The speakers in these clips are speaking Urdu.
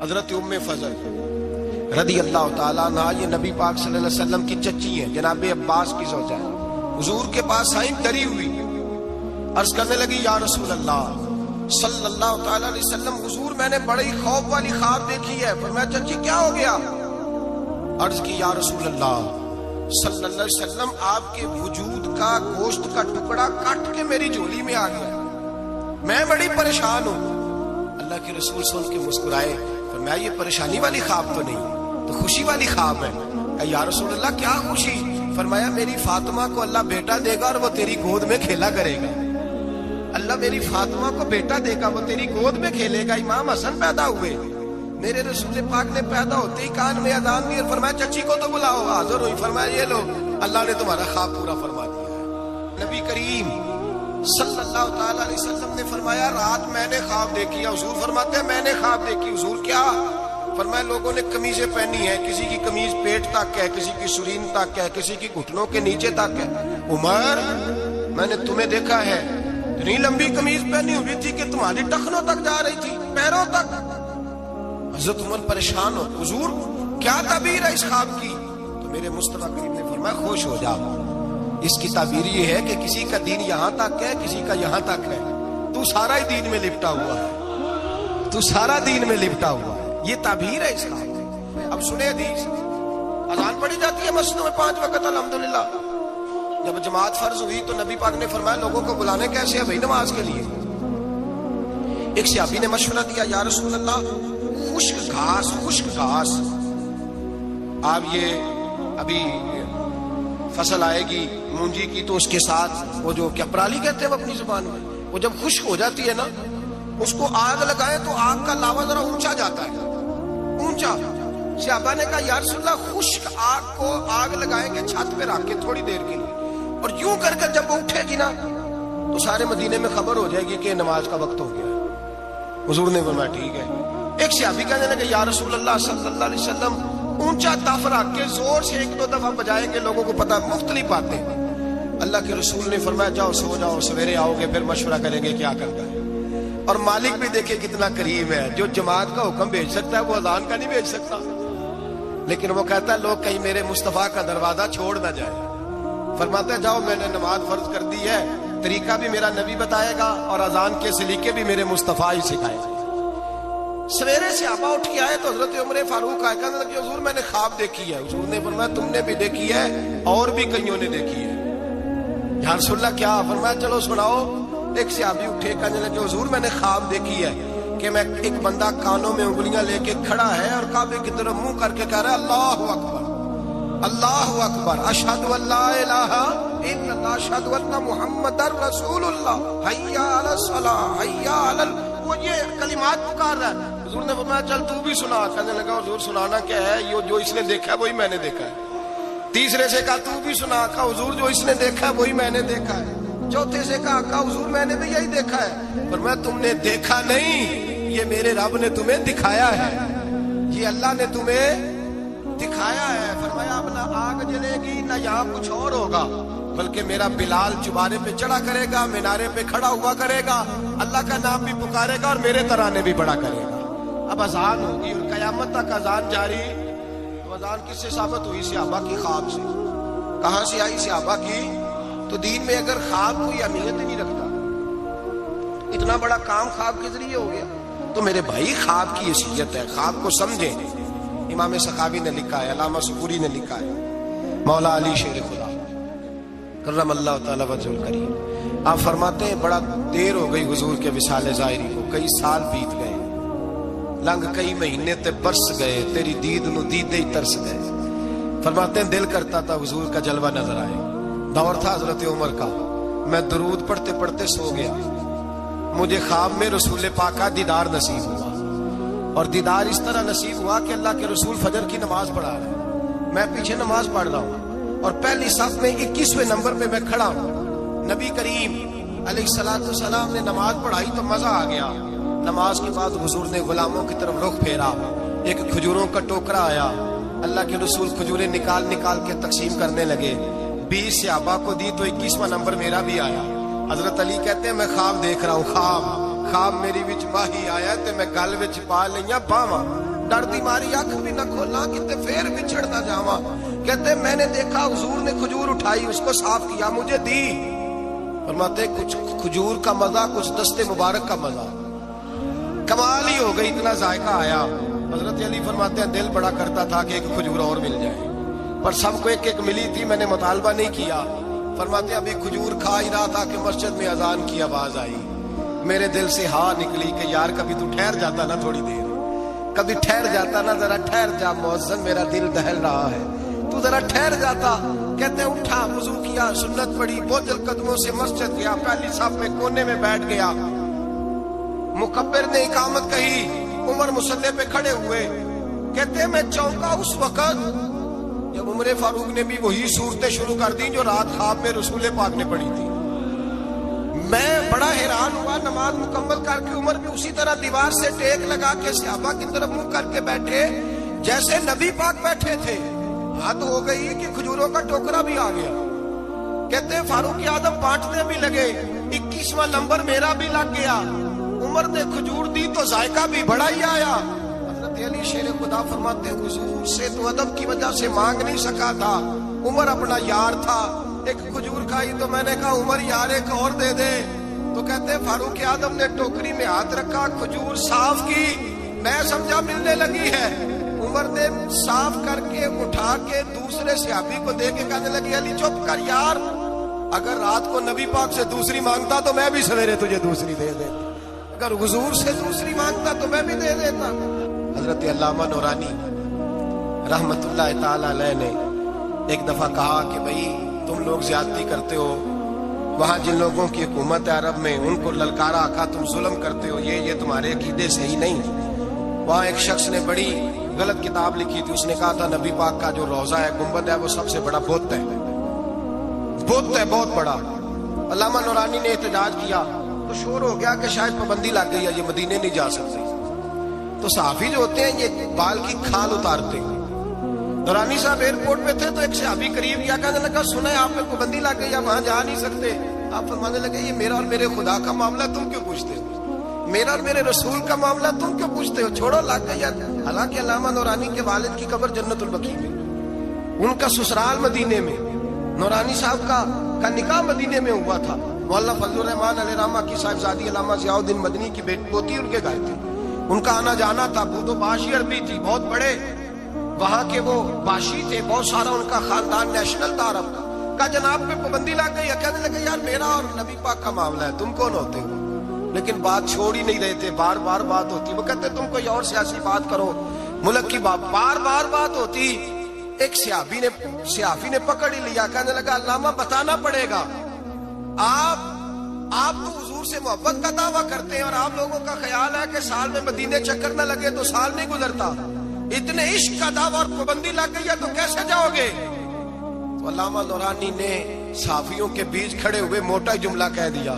حضرت ام فضل رضی اللہ تعالیٰ عنہ، یہ نبی پاک صلی اللہ علیہ وسلم کی چچی ہیں، جناب عباس کی زوجہ ہے۔ حضور کے پاس آئیں ڈری ہوئی، عرض کرنے لگی یا رسول اللہ صلی اللہ تعالیٰ علیہ وسلم، حضور میں نے بڑی خوف والی خواب دیکھی ہے۔ فرمایا چچی کیا ہو گیا؟ عرض کی یا رسول اللہ صلی اللہ علیہ وسلم، آپ کے وجود کا گوشت کا ٹکڑا کٹ کے میری جھولی میں آ گیا، میں بڑی پریشان ہوں۔ اللہ کے رسول سن کے مسکرائے، فرمایا یہ پریشانی والی خواب تو نہیں، تو خوشی والی خواب ہے۔ یا رسول اللہ کیا خوشی؟ فرمایا میری فاطمہ کو اللہ بیٹا دے گا اور وہ تیری گود میں کھیلا کرے گا۔ اللہ میری فاطمہ کو بیٹا دے گا، وہ تیری گود میں کھیلے گا۔ امام حسن پیدا ہوئے، میرے رسول پاک نے پیدا ہوتے ہی کان میں اذان دی اور فرمایا چچی کو تو بلاؤ، حاضر ہوئی۔ فرمایا یہ لو، اللہ نے تمہارا خواب پورا فرما دیا ہے۔ نبی کریم صلی اللہ تعالیٰ علیہ وسلم نے فرمایا رات میں نے خواب دیکھی ہے۔ حضور فرماتے ہیں میں نے خواب دیکھی۔ حضور کیا؟ فرمایا لوگوں نے قمیضیں پہنی ہیں، کسی کی قمیض پیٹ تک ہے، کسی کی سرین تک ہے، کسی کی گھٹنوں کے نیچے تک ہے۔ عمر میں نے تمہیں دیکھا ہے اتنی لمبی قمیض پہنی ہوئی تھی کہ تمہاری ٹخنوں تک جا رہی تھی، پیروں تک۔ حضرت عمر پریشان ہو، حضور کیا تعبیر ہے اس خواب کی؟ تو میرے مصطفیٰ کریم نے فرمایا خوش ہو جا، اس کی تعبیر یہ ہے کہ کسی کا دین یہاں تک ہے، کسی کا یہاں تک ہے، تو سارا ہی دین میں لپٹا ہوا ہے، تو سارا دین میں لپٹا ہوا ہے۔ یہ تعبیر ہے اس کا۔ اب سنے حدیث، اذان پڑھی جاتی ہے مسجدوں میں 5 وقت الحمدللہ۔ جب جماعت فرض ہوئی تو نبی پاک نے فرمایا لوگوں کو بلانے کیسے ہے بھائی نماز کے لیے؟ ایک صحابی نے مشورہ دیا یا رسول اللہ خشک گھاس، آپ یہ ابھی فصل آئے گی مونجی کی تو اس کے ساتھ وہ جو کیا پرالی کہتے ہیں وہ اپنی زبان میں، وہ جب خشک ہو جاتی ہے نا اس کو آگ لگائیں تو آگ کا لاوا ذرا اونچا جاتا ہے، اونچا۔ صحابہ نے کہا یا رسول اللہ خشک آگ کو آگ لگائیں گے چھت پہ رکھ کے تھوڑی دیر کے لیے، اور یوں کر کے جب وہ اٹھے گی نا تو سارے مدینے میں خبر ہو جائے گی کہ نماز کا وقت ہو گیا ہے۔ حضور نے فرمایا ٹھیک ہے۔ ایک صحابی کہنے لگے یا رسول اللہ صلی اللہ علیہ وسلم اونچا تف رکھ کے زور سے 1-2 دفعہ بجائیں گے، لوگوں کو پتا مختلف باتیں۔ اللہ کے رسول نے فرمایا جاؤ سو جاؤ، سویرے آؤ گے پھر مشورہ کریں گے کیا کرتا ہے۔ اور مالک بھی دیکھے کتنا کریم ہے، جو جماعت کا حکم بھیج سکتا ہے وہ اذان کا نہیں بھیج سکتا، لیکن وہ کہتا ہے لوگ کہیں میرے مصطفیٰ کا دروازہ چھوڑ نہ جائے۔ فرماتا ہے جاؤ میں نے نماز فرض کر دی ہے، طریقہ بھی میرا نبی بتائے گا اور اذان کے سلیقے بھی میرے مصطفیٰ ہی سکھائے گا۔ سویرے صحابہ اٹھ کے آئے تو حضرت عمر فاروق آئے، کہنے لگے حضور میں نے خواب دیکھی ہے۔ حضور نے فرمایا تم نے بھی دیکھی ہے اور بھی کئیوں نے دیکھی ہے۔ یا رسول اللہ کیا؟ فرمایا چلو سناؤ۔ ایک صحابی اٹھے کہنے لگے حضور میں نے خواب دیکھی ہے کہ میں ایک بندہ کانوں میں انگلیاں لے کے کھڑا ہے اور کعبے کی طرف منہ کر کے کہہ رہا ہے اللہ اکبر اللہ اکبر اشہد ان لا الہ الا اللہ اشہد ان محمد رسول اللہ حی علی الصلاۃ حی علی وہ یہ کلمات پکار رہا ہے۔ حضور نے فرمایا چل تو بھی سنا۔ کہنے لگا حضور سنانا کیا ہے؟ یہ جو اس نے دیکھا ہے وہی میں نے دیکھا ہے۔ تیسرے سے کہا تو بھی سنا۔ کہا حضور جو اس نے دیکھا ہے وہی میں نے دیکھا ہے۔ چوتھے سے کہا حضور میں نے بھی یہی دیکھا ہے۔ فرمایا تم نے دیکھا نہیں، یہ میرے رب نے تمہیں دکھایا ہے، یہ اللہ نے تمہیں دکھایا ہے۔ فرمایا اب نہ آگ جلے گی نہ یہاں کچھ اور ہوگا، بلکہ میرا بلال چبارے پہ چڑھا کرے گا، مینارے پہ کھڑا ہوا کرے گا، اللہ کا نام بھی پکارے گا اور میرے ترانے بھی بڑا کرے گا۔ اب اذان ہوگی اور قیامت تک اذان جاری۔ تو اذان کس سے ثابت ہوئی؟ صحابہ کی خواب سے۔ کہاں سے آئی؟ صحابہ کی۔ تو دین میں اگر خواب کوئی اہمیت نہیں رکھتا، اتنا بڑا کام خواب کے ذریعے ہو گیا، تو میرے بھائی خواب کی حیثیت ہے، خواب کو سمجھیں۔ امام سخاوی نے لکھا ہے، علامہ سبوری نے لکھا ہے، مولا علی شیر خدا کرم اللہ تعالی وجہ الکریم، آپ فرماتے ہیں بڑا دیر ہو گئی حضور کے وصال ظاہری کو، کئی سال بیت گئے، لنگ کئی مہینے تے برس گئے، تیری دید نو دیدے ہی ترس گئے۔ فرماتے ہیں دل کرتا تھا حضور کا جلوہ نظر آئے۔ دور تھا حضرت عمر کا، میں درود پڑھتے پڑھتے سو گیا، مجھے خواب میں رسول پاک کا دیدار نصیب ہوا، اور دیدار اس طرح نصیب ہوا کہ اللہ کے رسول فجر کی نماز پڑھا رہے ہیں، میں پیچھے نماز پڑھ رہا ہوں اور پہلی صف میں 21ویں نمبر پہ میں کھڑا ہوں۔ نبی کریم علیہ الصلوۃ والسلام نے نماز پڑھائی تو مزہ آ گیا۔ نماز کے بعد حضور نے غلاموں کی طرف رخ پھیرا، ایک کھجوروں کا ٹوکرا آیا، اللہ کے رسول کھجوریں نکال نکال کے تقسیم کرنے لگے، 20 صحابہ کو دی تو 21واں نمبر میرا بھی آیا۔ حضرت علی کہتے ہیں میں خواب دیکھ رہا ہوں، خواب میری وچ ماہی آیا تے میں گل وچ پا لئیاں باواں ڈر دی ماری اکھ بھی نہ کھولا کتے پھر بچھڑ نہ جاواں کہتے میں نے دیکھا حضور نے کھجور اٹھائی اس کو صاف کیا مجھے دی فرماتے کچھ کھجور کا مزہ کچھ دست مبارک کا مزہ کمال ہی ہو گئی اتنا ذائقہ آیا حضرت علی فرماتے ہیں دل بڑا کرتا تھا کہ ایک کھجور اور مل جائے پر سب کو ایک ایک ملی تھی میں نے مطالبہ نہیں کیا فرماتے ہیں ابھی کھجور کھا ہی رہا تھا کہ مسجد میں اذان کی آواز آئی میرے دل سے ہاں نکلی کہ یار کبھی تو ٹھہر جاتا نا تھوڑی دیر کبھی ٹھہر جاتا نا ذرا ٹھہر جا مؤذن میرا دل دہل رہا ہے تو ذرا ٹھہر جاتا کہتے اٹھا وضو کیا سنت پڑھی بوجھل قدموں سے مسجد گیا پہلی صف میں کونے میں بیٹھ گیا مکبر نے اقامت کہی عمر مصلی پہ کھڑے ہوئے کہتے میں چونکا اس وقت جب عمر فاروق نے بھی وہی صورتیں شروع کر دی جو رات خواب میں رسول پاک نے پڑھی تھی میں بڑا حیران ہوا نماز مکمل کر کے عمر بھی اسی طرح دیوار سے ٹیک لگا کے صحابہ کی طرف منہ کر کے بیٹھے جیسے نبی پاک بیٹھے تھے حد ہو گئی کہ کھجوروں کا ٹوکرا بھی آ گیا کہتے ہیں فاروق اعظم بانٹنے بھی لگے 21واں نمبر میرا بھی لگ گیا عمر نے کھجور دی تو ذائقہ بھی بڑا ہی آیا حضرت علی شیر خدا فرماتے ہیں حضور سے تو ادب کی وجہ سے مانگ نہیں سکا تھا عمر اپنا یار تھا ایک کھجور کھائی تو میں نے کہا عمر یار ایک اور دے دے تو کہتے ہیں فاروق اعظم نے ٹوکری میں ہاتھ رکھا کھجور صاف کی میں سمجھا ملنے لگی ہے عمر نے صاف کر کے اٹھا کے دوسرے صحابی کو دے کے کہنے لگی علی چپ کر یار اگر رات کو نبی پاک سے دوسری مانگتا تو میں بھی سویرے تجھے دوسری دے دیتا اگر حضور سے دوسری مانگتا تو میں بھی دے دیتا حضرت علامہ نورانی رحمت اللہ تعالی علیہ نے ایک دفعہ کہا کہ بھئی تم لوگ زیادتی کرتے ہو وہاں جن لوگوں کی حکومت ہے عرب میں ان کو للکارا کہا تم ظلم کرتے ہو یہ تمہارے عقیدے صحیح نہیں وہاں ایک شخص نے بڑی غلط کتاب لکھی تھی اس نے کہا تھا نبی پاک کا جو روضہ ہے گنبد ہے وہ سب سے بڑا بت ہے بہت بڑا علامہ نورانی نے احتجاج کیا تو شور ہو گیا کہ شاید پابندی لگ گئی ہے یہ مدینے نہیں جا سکتے تو صحافی جو ہوتے ہیں یہ بال کی کھال اتارتے ہیں نورانی صاحب ایئرپورٹ پہ تھے تو ایک صحابی قریب کیا کہنے لگا سنا ہے آپ پہ پابندی لگ گئی آپ وہاں جا نہیں سکتے آپ فرمانے لگے یہ میرا اور میرے خدا کا معاملہ تم کیوں پوچھتے ہو میرا اور میرے رسول کا معاملہ تم کیوں پوچھتے ہو چھوڑو لگ گئی حالانکہ علامہ نورانی کے والد کی قبر جنت البقیع میں ان کا سسرال مدینے میں نورانی صاحب کا نکاح مدینے میں ہوا تھا مولانا فضل الرحمان علیہ رحمہ کی صاحبزادی علامہ ضیاء الدین مدنی کی پوتی ان کے گھر تھی ان کا آنا جانا تھا بود و باشی عربی تھی بہت بڑے وہاں کے وہ باشی تھے بہت سارا ان کا خاندان نیشنل تھا عرب کا جناب پہ پابندی لگ گئی کہنے لگے یار میرا اور نبی پاک کا معاملہ ہے تم کون ہوتے ہو لیکن بات چھوڑ ہی نہیں رہے تھے بار بار بات ہوتی وہ کہتے تم کوئی اور سیاسی بات کرو ملک کی بار بار بات ہوتی ایک صحافی نے پکڑ ہی لیا کہنے لگا علامہ بتانا پڑے گا آپ تو حضور سے محبت کا دعویٰ کرتے ہیں اور آپ لوگوں کا خیال ہے کہ سال میں مدینے چکر نہ لگے تو سال نہیں گزرتا اتنے عشق کا دعویٰ اور پابندی لگ گئی ہے تو کیسے جاؤ گے تو علامہ نورانی نے صحافیوں کے بیچ کھڑے ہوئے موٹا جملہ کہہ دیا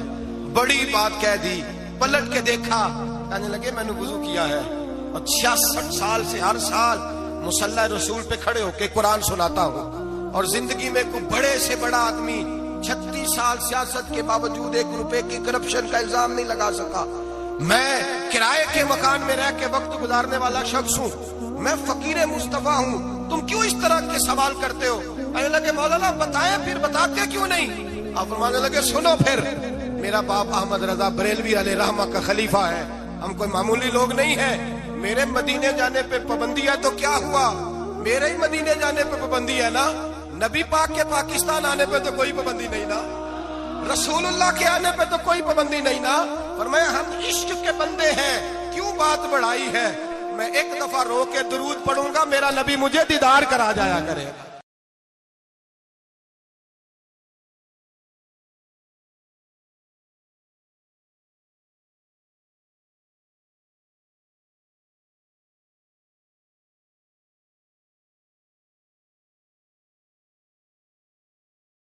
بڑی بات کہہ دی پلٹ کے دیکھا کہنے لگے میں نے وضو کیا ہے اور 66 سال سے ہر سال مصلی رسول پہ کھڑے ہو کے قرآن سناتا ہوں اور زندگی میں کوئی بڑے سے بڑا آدمی 36 سال سیاست کے باوجود 1 روپے کی کرپشن کا الزام نہیں لگا سکا میں کرائے کے مکان میں رہ کے وقت گزارنے والا شخص ہوں میں فقیر مصطفیٰ ہوں تم کیوں اس طرح کے سوال کرتے ہو کہنے لگے مولانا بتائیں پھر بتاتے کیوں نہیں آپ فرمانے لگے سنو پھر میرا باپ احمد رضا بریلوی علیہ رحمہ کا خلیفہ ہے ہم کوئی معمولی لوگ نہیں ہیں میرے مدینے جانے پہ پابندی ہے تو کیا ہوا میرے ہی مدینے جانے پہ پابندی ہے نا نبی پاک کے پاکستان آنے پہ تو کوئی پابندی نہیں نا رسول اللہ کے آنے پہ تو کوئی پابندی نہیں نا فرمایا ہم عشق کے بندے ہیں کیوں بات بڑھائی ہے میں ایک دفعہ رو کے درود پڑھوں گا میرا نبی مجھے دیدار کرا جایا کرے گا